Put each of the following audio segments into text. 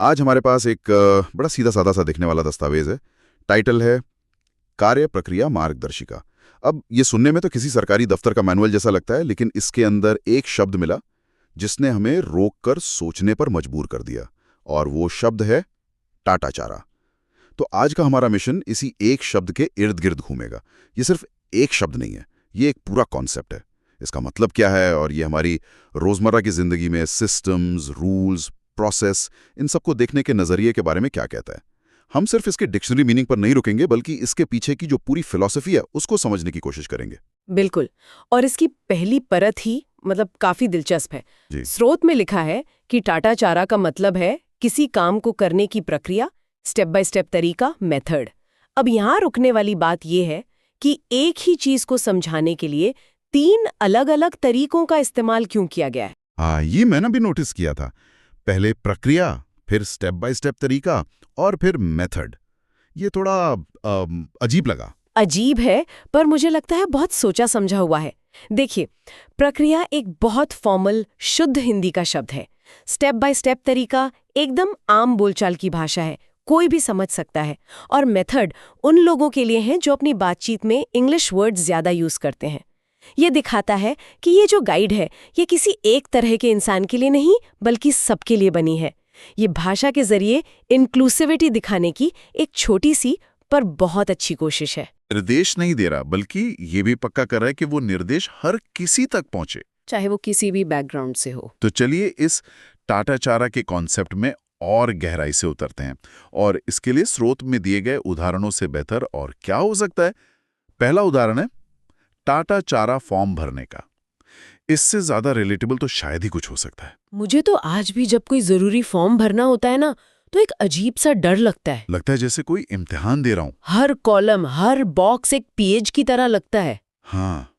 आज हमारे पास एक बड़ा सीधा साधा सा दिखने वाला दस्तावेज है। टाइटल है कार्य प्रक्रिया मार्गदर्शिका। अब ये सुनने में तो किसी सरकारी दफ्तर का मैनुअल जैसा लगता है, लेकिन इसके अंदर एक शब्द मिला जिसने हमें रोककर सोचने पर मजबूर कर दिया, और वो शब्द है टाटाचारा। तो आज का हमारा मिशन इसी एक शब्द के इर्द गिर्द घूमेगा। ये सिर्फ एक शब्द नहीं है, ये एक पूरा कॉन्सेप्ट है। इसका मतलब क्या है, और ये हमारी रोजमर्रा की जिंदगी में सिस्टम्स, रूल्स, प्रोसेस, इन सबको देखने के नजरिए के बारे में क्या कहता है। हम सिर्फ इसके डिक्शनरी मीनिंग पर नहीं रुकेंगे, बल्कि इसके पीछे की जो पूरी फिलॉसफी है उसको समझने की कोशिश करेंगे। बिल्कुल। और इसकी पहली परत ही काफी दिलचस्प है। जी। स्रोत में लिखा है कि टाटाचारा का मतलब है किसी काम को करने की प्रक्रिया, स्टेप बाय स्टेप तरीका, मेथड। अब यहाँ रुकने वाली बात यह है कि एक ही चीज को समझाने के लिए 3 अलग-अलग तरीकों का इस्तेमाल क्यों किया गया है। हाँ, ये मैंने भी नोटिस किया था। पहले प्रक्रिया, फिर स्टेप बाय स्टेप तरीका, और फिर मेथड। ये थोड़ा अजीब लगा। अजीब है, पर मुझे लगता है बहुत सोचा समझा हुआ है। देखिए, प्रक्रिया एक बहुत फॉर्मल, शुद्ध हिंदी का शब्द है। स्टेप बाय स्टेप तरीका एकदम आम बोलचाल की भाषा है, कोई भी समझ सकता है। और मेथड उन लोगों के लिए है जो अपनी बातचीत में इंग्लिश वर्ड्स ज्यादा यूज करते हैं। ये दिखाता है कि ये जो गाइड है, ये किसी एक तरह के इंसान के लिए नहीं, बल्कि सबके लिए बनी है। ये भाषा के जरिए इंक्लूसिविटी दिखाने की एक छोटी सी पर बहुत अच्छी कोशिश है। निर्देश नहीं दे रहा, बल्कि ये भी पक्का कर रहा है कि वो निर्देश हर किसी तक पहुंचे, चाहे वो किसी भी बैकग्राउंड से हो। तो चलिए इस टाटाचारा के कॉन्सेप्ट में और गहराई से उतरते हैं, और इसके लिए स्रोत में दिए गए उदाहरणों से बेहतर और क्या हो सकता है। पहला उदाहरण है टाटाचारा फॉर्म भरने का। इससे ज्यादा रिलेटेबल तो शायद ही कुछ हो सकता है। मुझे तो आज भी जब कोई जरूरी फॉर्म भरना होता है ना, तो एक अजीब सा डर लगता है जैसे कोई इम्तिहान दे रहा हूं। हर कॉलम, हर बॉक्स एक पेज की तरह लगता है। हाँ,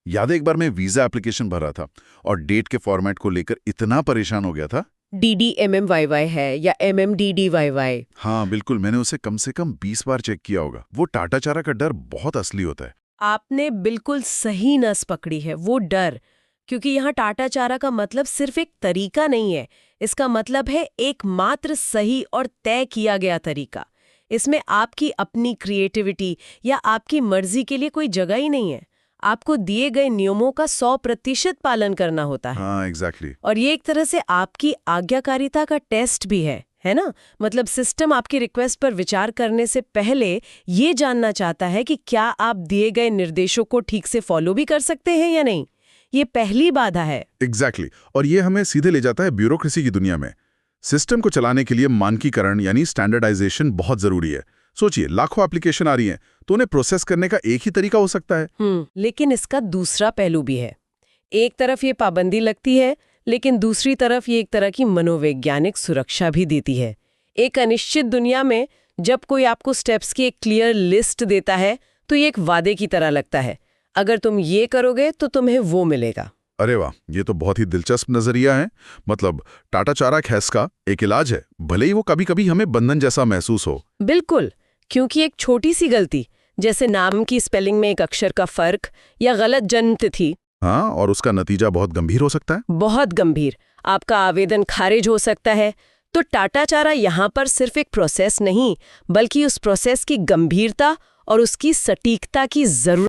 याद है एक बार मैं वीजा एप्लीकेशन भर रहा था और डेट के फॉर्मेट को लेकर इतना परेशान हो गया था। DDMMYY है या MMDDYY? हाँ बिल्कुल, मैंने उसे कम से कम 20 बार चेक किया होगा। वो टाटाचारा का डर बहुत असली होता है। आपने बिल्कुल सही नस पकड़ी है, वो डर। क्योंकि यहाँ टाटाचारा का मतलब सिर्फ एक तरीका नहीं है, इसका मतलब है एकमात्र सही और तय किया गया तरीका। इसमें आपकी अपनी क्रिएटिविटी या आपकी मर्जी के लिए कोई जगह ही नहीं है। आपको दिए गए नियमों का 100% पालन करना होता है। हाँ, एग्जैक्टली। और ये एक तरह से आपकी आज्ञाकारिता का टेस्ट भी है ना? मतलब सिस्टम आपकी रिक्वेस्ट पर विचार करने से पहले ये जानना चाहता है कि क्या आप दिए गए निर्देशों को ठीक से फॉलो भी कर सकते हैं या नहीं। ये पहली बाधा है। एग्जैक्टली। और ये हमें सीधे ले जाता है ब्यूरोक्रेसी की दुनिया में। सिस्टम को चलाने के लिए मानकीकरण यानी स्टैंडर्डाइजेशन बहुत जरूरी है। सोचिए, लाखों एप्लीकेशन आ रही हैं, तो उन्हें प्रोसेस करने का एक ही तरीका हो सकता है। लेकिन इसका दूसरा पहलू भी है। एक तरफ ये पाबंदी लगती है, लेकिन दूसरी तरफ ये एक तरह की मनोवैज्ञानिक सुरक्षा भी देती है। एक अनिश्चित दुनिया में जब कोई आपको स्टेप्स की एक क्लियर लिस्ट देता है, तो ये एक वादे की तरह लगता है। अगर तुम ये करोगे तो तुम्हें वो मिलेगा। अरे वाह, ये तो बहुत ही दिलचस्प नजरिया है। मतलब टाटाचारा खैस का एक इलाज है, भले ही वो कभी कभी हमें बंधन जैसा महसूस हो। बिल्कुल, क्योंकि एक छोटी सी गलती, जैसे नाम की स्पेलिंग में एक अक्षर का फर्क या गलत जन्म तिथि, हाँ, और उसका नतीजा बहुत गंभीर हो सकता है। बहुत गंभीर। आपका आवेदन खारिज हो सकता है। तो टाटाचारा यहाँ पर सिर्फ एक प्रोसेस नहीं, बल्कि उस प्रोसेस की गंभीरता और उसकी सटीकता की जरूरत